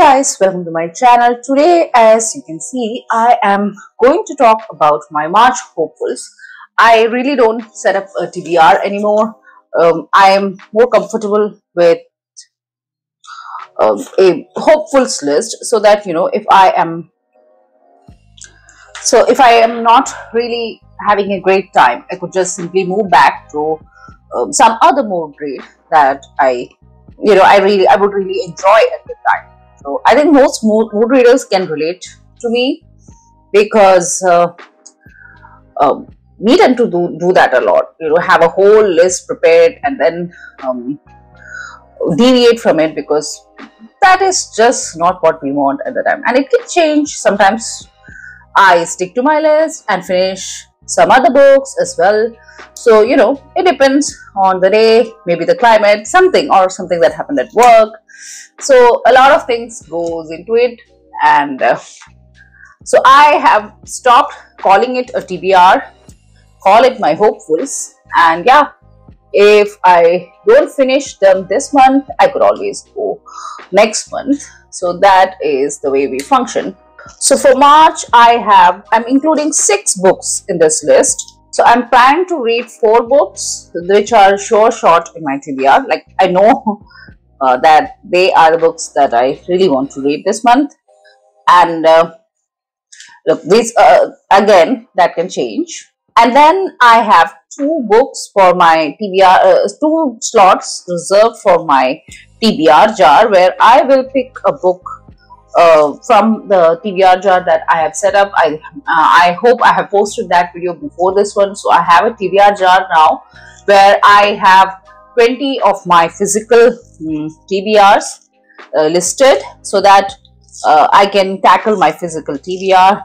guys, welcome to my channel. Today, as you can see, I am going to talk about my March hopefuls. I really don't set up a TBR anymore. I am more comfortable with a hopefuls list, so that if I am not really having a great time, I could just simply move back to some other mood read that I would really enjoy at the time. So I think most mood readers can relate to me, because we tend to do that a lot. Have a whole list prepared and then deviate from it, because that is just not what we want at the time, and it can change. Sometimes I stick to my list and finish some other books as well. So it depends on the day, maybe the climate, something that happened at work. So a lot of things goes into it, and so I have stopped calling it a TBR, call it my hopefuls. And yeah, if I don't finish them this month, I could always go next month. So that is the way we function. So for March, I'm including 6 books in this list. So I'm planning to read 4 books which are short in my TBR. Like, I know that they are the books that I really want to read this month. And look, these again, that can change. And then I have 2 books for my TBR, 2 slots reserved for my TBR jar, where I will pick a book from the TBR jar that I have set up. I hope I have posted that video before this one. So I have a TBR jar now where I have 20 of my physical TBRs listed, so that I can tackle my physical TBR.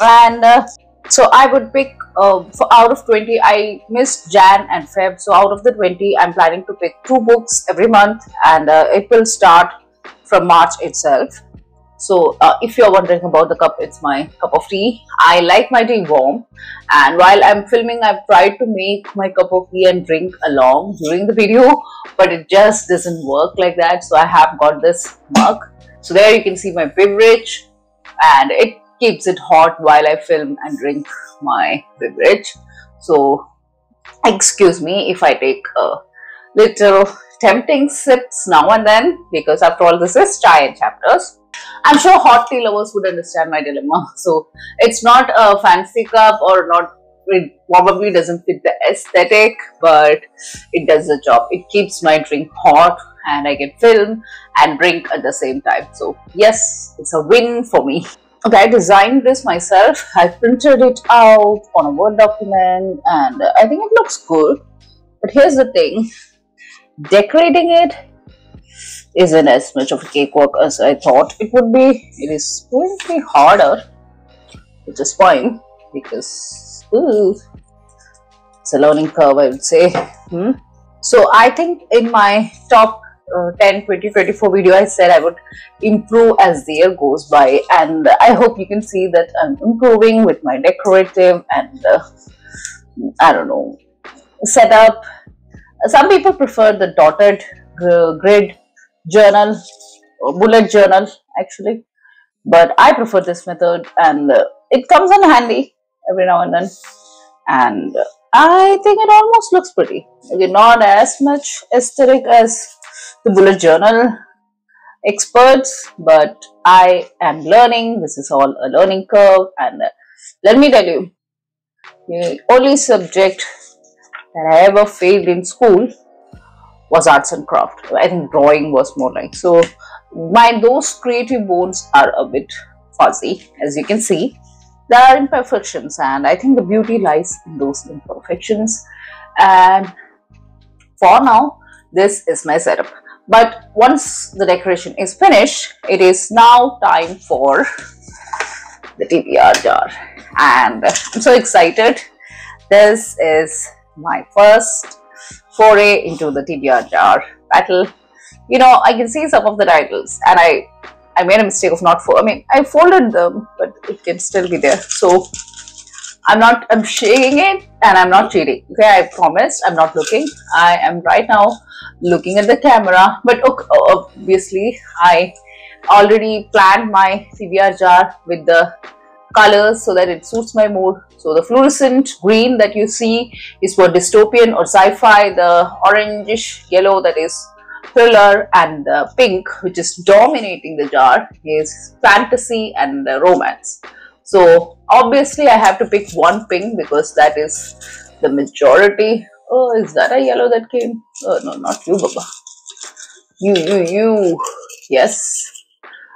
And so I would pick out of 20. I missed Jan and Feb, so out of the 20, I'm planning to pick 2 books every month, and it will start from March itself. So if you're wondering about the cup, it's my cup of tea. I like my tea warm, and while I'm filming, I've tried to make my cup of tea and drink along during the video, but it just doesn't work like that. So I have got this mug. So there you can see my beverage, and it keeps it hot while I film and drink my beverage. So excuse me if I take a little tempting sips now and then, because after all, this is chai and chapters. I'm sure hot tea lovers would understand my dilemma. So it's not a fancy cup, or not, it probably doesn't fit the aesthetic, but it does the job. It keeps my drink hot, and I can film and drink at the same time. So yes, it's a win for me. Okay, I designed this myself. I printed it out on a Word document, and I think it looks good. But here's the thing, decorating it isn't as much of a cakewalk as I thought it would be. It is going to be harder, which is fine, because it's a learning curve, I would say. So I think in my top 10, 20, 24 video, I said I would improve as the year goes by, and I hope you can see that I'm improving with my decorative and I don't know, setup. Some people prefer the dotted grid journal, or bullet journal actually, but I prefer this method, and it comes in handy every now and then, and I think it almost looks pretty. Okay, not as much aesthetic as the bullet journal experts, but I am learning. This is all a learning curve, and let me tell you, the only subject that I ever failed in school was arts and craft. I think drawing was more like. So those creative bones are a bit fuzzy, as you can see. There are imperfections, and I think the beauty lies in those imperfections. And for now, this is my setup. But once the decoration is finished, it is now time for the TBR jar, and I'm so excited. This is my first foray into the TBR jar battle. I can see some of the titles, and I made a mistake of not I folded them, but it can still be there. So I'm shaking it, and I'm not cheating. Okay, I promised I'm not looking. I am right now looking at the camera, but obviously I already planned my TBR jar with the colors so that it suits my mood. So the fluorescent green that you see is for dystopian or sci-fi, the orangish yellow that is thriller, and the pink, which is dominating the jar, is fantasy and romance. So obviously I have to pick one pink because that is the majority. Oh, is that a yellow that came? Oh no, not you, Baba. You. Yes.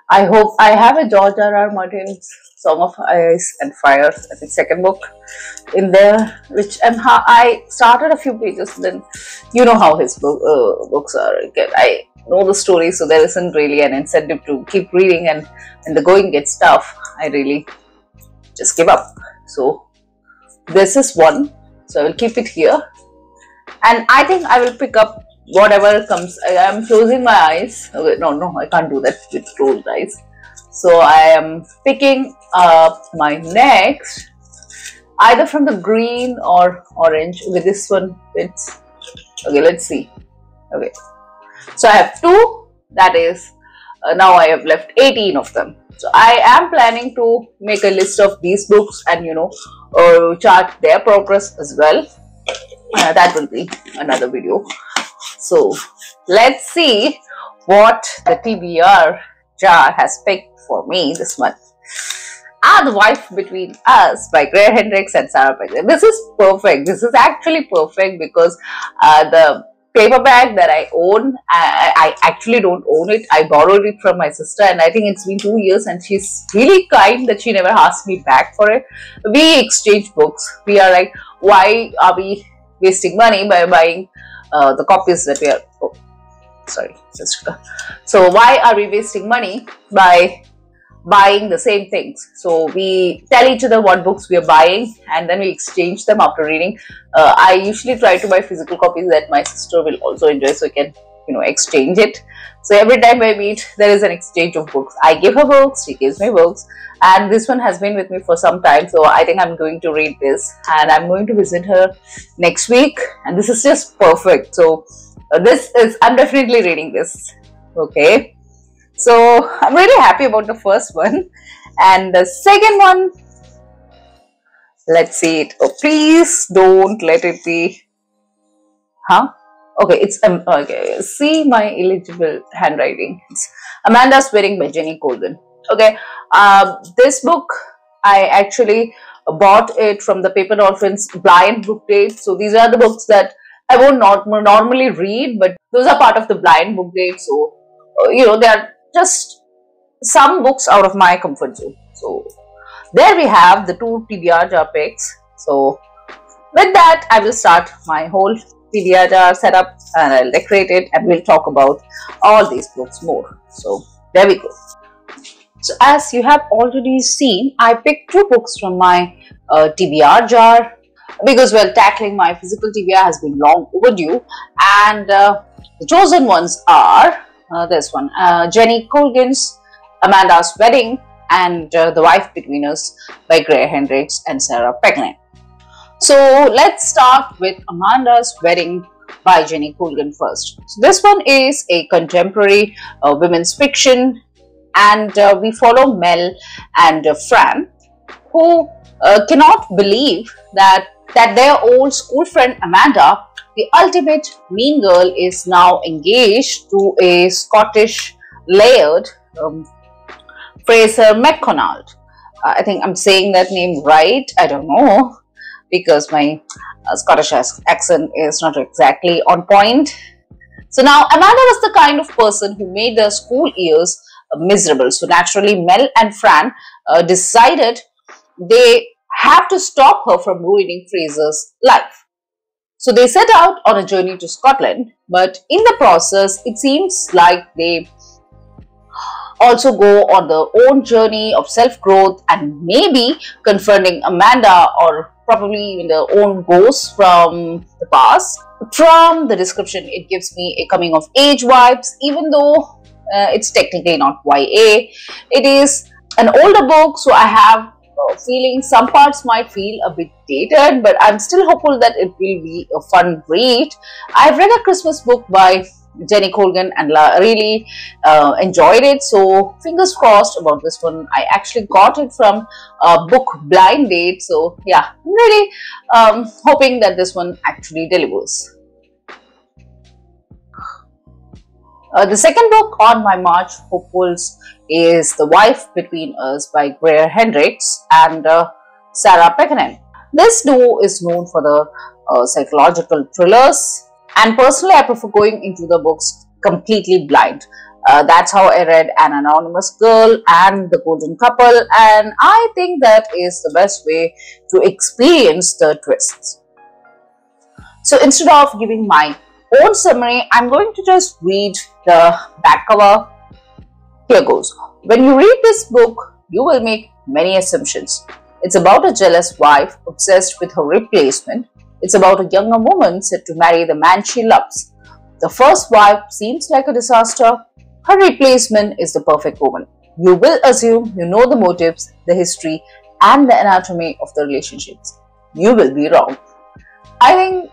I hope I have a George R.R. Martin's Song of Ice and Fire, I think second book in there, which I started a few pages. Then you know how his books are. Again, I know the story, so there isn't really an incentive to keep reading. And when the going gets tough, I really just give up. So this is one. So I will keep it here, and I think I will pick up whatever comes. I am closing my eyes. Okay, no, I can't do that with closed eyes. So I am picking up my next, either from the green or orange. Okay, this one fits. Okay, let's see. Okay, so I have two. That is, now I have left 18 of them. So I am planning to make a list of these books and chart their progress as well. That will be another video. So let's see what the TBR jar has picked for me this month. The Wife Between Us by Greer Hendricks and Sarah Pegler. This is perfect. This is actually perfect because the paperback that I own, I actually don't own it. I borrowed it from my sister, and I think it's been 2 years, and she's really kind that she never asked me back for it. We exchange books. We are like, why are we wasting money by buying the copies that we are, so why are we wasting money by buying the same things? So we tell each other what books we are buying, and then we exchange them after reading. I usually try to buy physical copies that my sister will also enjoy, so we can exchange it. So every time I meet, there is an exchange of books. I give her books, she gives me books, and this one has been with me for some time. So I think I'm going to read this, and I'm going to visit her next week, and this is just perfect. So I'm definitely reading this. Okay, so I'm really happy about the first one, and the second one, let's see it. Oh, please don't let it be, okay, it's okay, see my illegible handwriting. It's Amanda's Wedding by Jenny Colgan. Okay, this book I actually bought it from the Paper Dolphins blind book date. So these are the books that I won't normally read, but those are part of the blind book date. So they are just some books out of my comfort zone. So there we have the two TBR jar picks. So with that, I will start my whole TBR jar setup, and I'll decorate it, and we'll talk about all these books more. So there we go. So as you have already seen, I picked two books from my TBR jar because, well, tackling my physical TBR has been long overdue, and the chosen ones are this one, Jenny Colgan's Amanda's Wedding, and The Wife Between Us by Greer Hendricks and Sarah Pegler. So let's start with Amanda's Wedding by Jenny Colgan first. So this one is a contemporary women's fiction, and we follow Mel and Fran, who cannot believe that their old school friend Amanda, the ultimate mean girl, is now engaged to a Scottish laird, Fraser MacDonald. I think I'm saying that name right. I don't know, because my Scottish accent is not exactly on point. So now Amanda was the kind of person who made their school years miserable. So naturally Mel and Fran decided they have to stop her from ruining Fraser's life. So they set out on a journey to Scotland, but in the process it seems like they also go on their own journey of self-growth and maybe confronting Amanda, or probably even their own ghosts from the past. From the description, it gives me a coming of age vibes, even though it's technically not YA. It is an older book, so I have a feeling some parts might feel a bit dated, but I'm still hopeful that it will be a fun read. I've read a Christmas book by Jenny Colgan, and really enjoyed it. So fingers crossed about this one. I actually got it from a book blind date. So yeah, I'm really hoping that this one actually delivers. The second book on my March hopefuls is The Wife Between Us by Greer Hendricks and Sarah Pekkanen. This duo is known for the psychological thrillers, and personally I prefer going into the books completely blind. That's how I read An Anonymous Girl and The Golden Couple, and I think that is the best way to experience the twists. So instead of giving my own summary, I'm going to just read the back cover. Here goes. When you read this book, you will make many assumptions. It's about a jealous wife obsessed with her replacement. It's about a younger woman set to marry the man she loves. The first wife seems like a disaster. Her replacement is the perfect woman. You will assume you know the motives, the history, and the anatomy of the relationships. You will be wrong. I think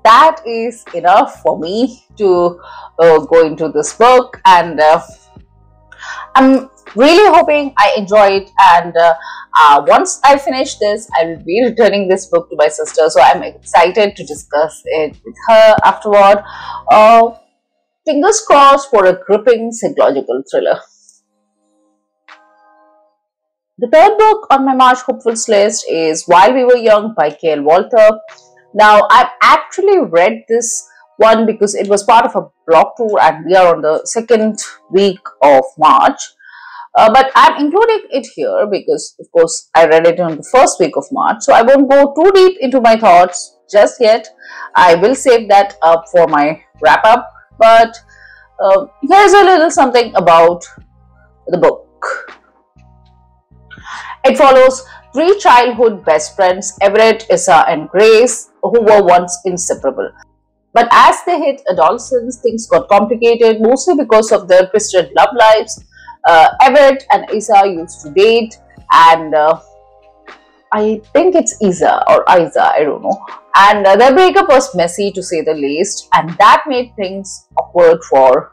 that is enough for me to go into this book, and I'm really hoping I enjoy it. And once I finish this, I will be returning this book to my sister, so I'm excited to discuss it with her afterward. Fingers crossed for a gripping psychological thriller. The third book on my March hopefuls list is While We Were Young by K.L. Walter. Now, I've actually read this one because it was part of a blog tour and we are on the second week of March. But I'm including it here because, of course, I read it on the first week of March. So I won't go too deep into my thoughts just yet. I will save that up for my wrap up. But here's a little something about the book. It follows three childhood best friends, Everett, Issa, and Grace, who were once inseparable. But as they hit adolescence, things got complicated, mostly because of their twisted love lives. Everett and Issa used to date, and I think it's Isa or Isa, I don't know. And their breakup was messy to say the least, and that made things awkward for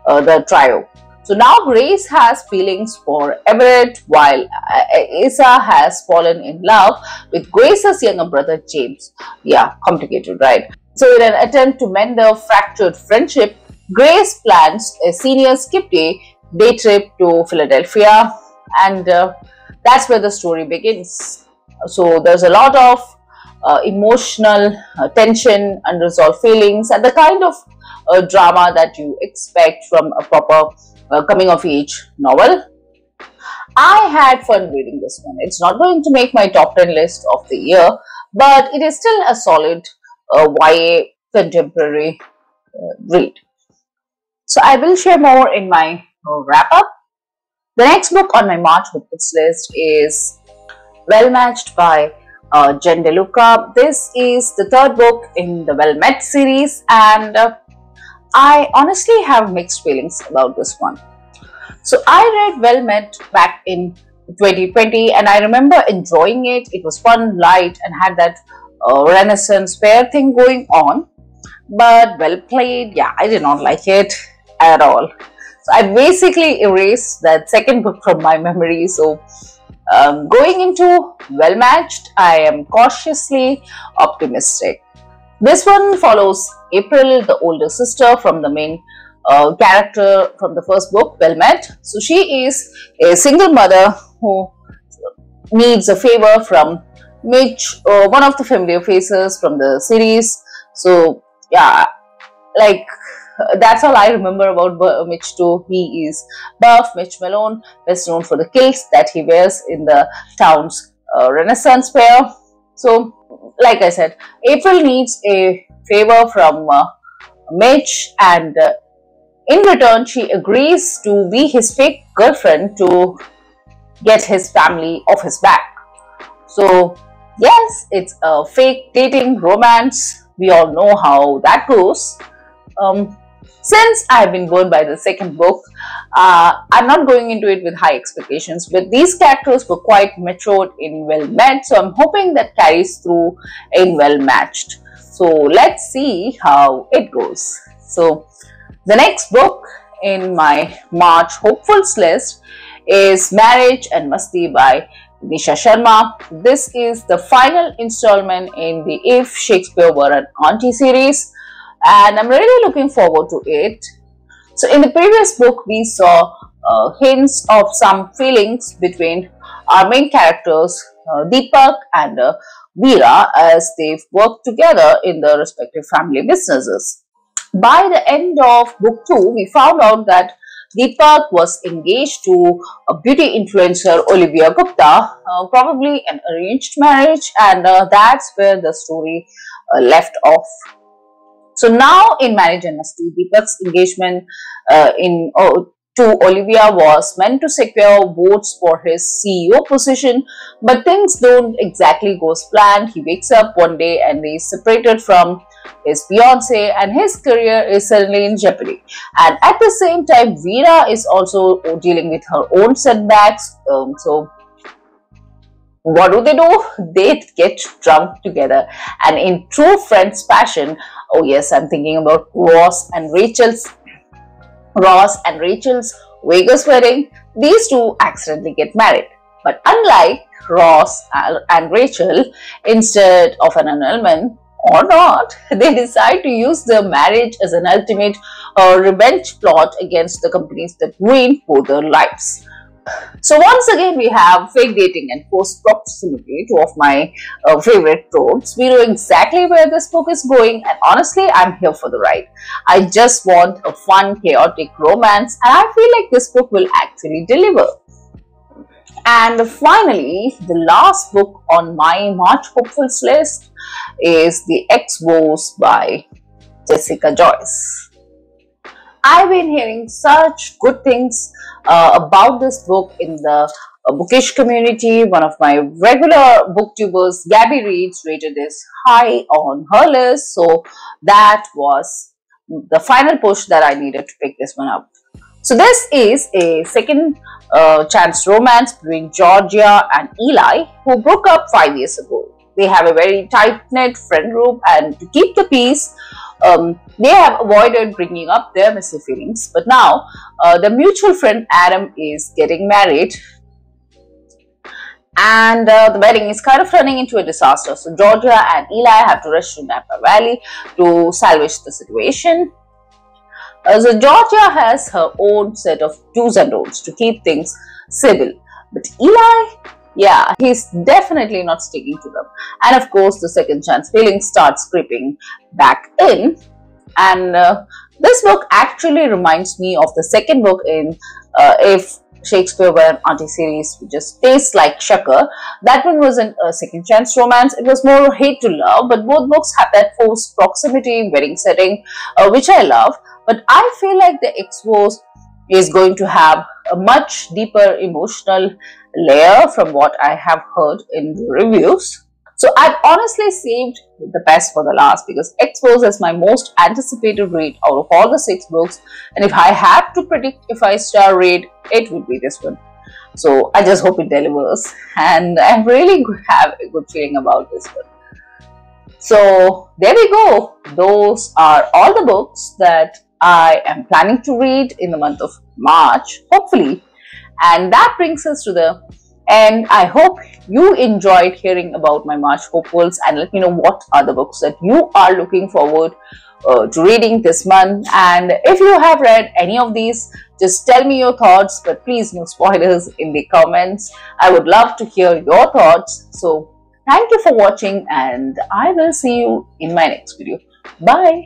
the trio. So now Grace has feelings for Everett, while Issa has fallen in love with Grace's younger brother James. Yeah, complicated, right? So in an attempt to mend the fractured friendship, Grace plans a senior skip day trip to Philadelphia, and that's where the story begins. So there's a lot of emotional tension, unresolved feelings, and the kind of drama that you expect from a proper coming of age novel. I had fun reading this one. It's not going to make my top 10 list of the year, but it is still a solid YA contemporary read. So I will share more in my wrap up. The next book on my March hopefuls list is Well Matched by Jen DeLuca. This is the third book in the Well Met series, and I honestly have mixed feelings about this one. So I read Well Met back in 2020 and I remember enjoying it. It was fun, light, and had that Renaissance fair thing going on. But Well Played, yeah, I did not like it at all. So I basically erased that second book from my memory. So going into Well Matched, I am cautiously optimistic. This one follows April, the older sister from the main character from the first book, Well Met. So she is a single mother who needs a favor from Mitch, one of the familiar faces from the series. So yeah, like that's all I remember about Mitch too. He is buff, Mitch Malone, best known for the kilts that he wears in the town's Renaissance fair. So like I said, April needs a favor from Mitch, and in return she agrees to be his fake girlfriend to get his family off his back. So yes, it's a fake dating romance. We all know how that goes. Since I've been burned by the second book, I'm not going into it with high expectations, but these characters were quite matured in Well Met, so I'm hoping that carries through in Well Matched. So let's see how it goes. So The next book in my March hopefuls list is Marriage and Masti by Nisha Sharma. This is the final installment in the If Shakespeare Were an Auntie series, and I'm really looking forward to it. So in the previous book, we saw hints of some feelings between our main characters, Deepak and Veera, as they've worked together in their respective family businesses. By the end of book 2, we found out that Deepak was engaged to a beauty influencer, Olivia Gupta, probably an arranged marriage, and that's where the story left off. So now in Marriage and Masti, Deepak's engagement to Olivia was meant to secure votes for his CEO position, but things don't exactly go as planned. He wakes up one day and is separated from his fiancée, and his career is suddenly in jeopardy. And at the same time, Veera is also dealing with her own setbacks. So what do? They get drunk together, and in true friends fashion, oh yes, I'm thinking about Ross and Rachel's Vegas wedding. These two accidentally get married. But unlike Ross and Rachel, instead of an annulment or not, they decide to use their marriage as an ultimate revenge plot against the companies that ruined both their lives. So once again, we have fake dating and forced proximity, two of my favorite tropes. We know exactly where this book is going, and honestly, I'm here for the ride. I just want a fun, chaotic romance, and I feel like this book will actually deliver. And finally, the last book on my March hopefuls list is The Ex-Woes by Jessica Joyce. I've been hearing such good things about this book in the bookish community. One of my regular booktubers, Gabby Reads, rated this high on her list. So that was the final push that I needed to pick this one up. So this is a second chance romance between Georgia and Eli, who broke up 5 years ago. They have a very tight-knit friend group, and to keep the peace, they have avoided bringing up their messy feelings. But now, the mutual friend Adam is getting married, and the wedding is kind of turning into a disaster. So Georgia and Eli have to rush to Napa Valley to salvage the situation. So Georgia has her own set of do's and don'ts to keep things civil. But Eli, yeah, he's definitely not sticking to them. And of course, the second chance feeling starts creeping back in. And this book actually reminds me of the second book in If Shakespeare Were an Auntie series, which just tastes like Shakar. That one wasn't a second chance romance. It was more hate to love, but both books have that forced proximity wedding setting, which I love. But I feel like The Ex-Woes is going to have a much deeper emotional layer from what I have heard in the reviews. So I've honestly saved the best for the last, because Ex-Woes is my most anticipated read out of all the 6 books, and if I had to predict a 5-star read, it would be this one. So I just hope it delivers, and I really have a good feeling about this one. So there we go. Those are all the books that I am planning to read in the month of March, hopefully. And that brings us to the end. I hope you enjoyed hearing about my March hopefuls, and let me know what are the books that you are looking forward to reading this month. And if you have read any of these, just tell me your thoughts, but please no spoilers in the comments. I would love to hear your thoughts. So thank you for watching, and I will see you in my next video. Bye.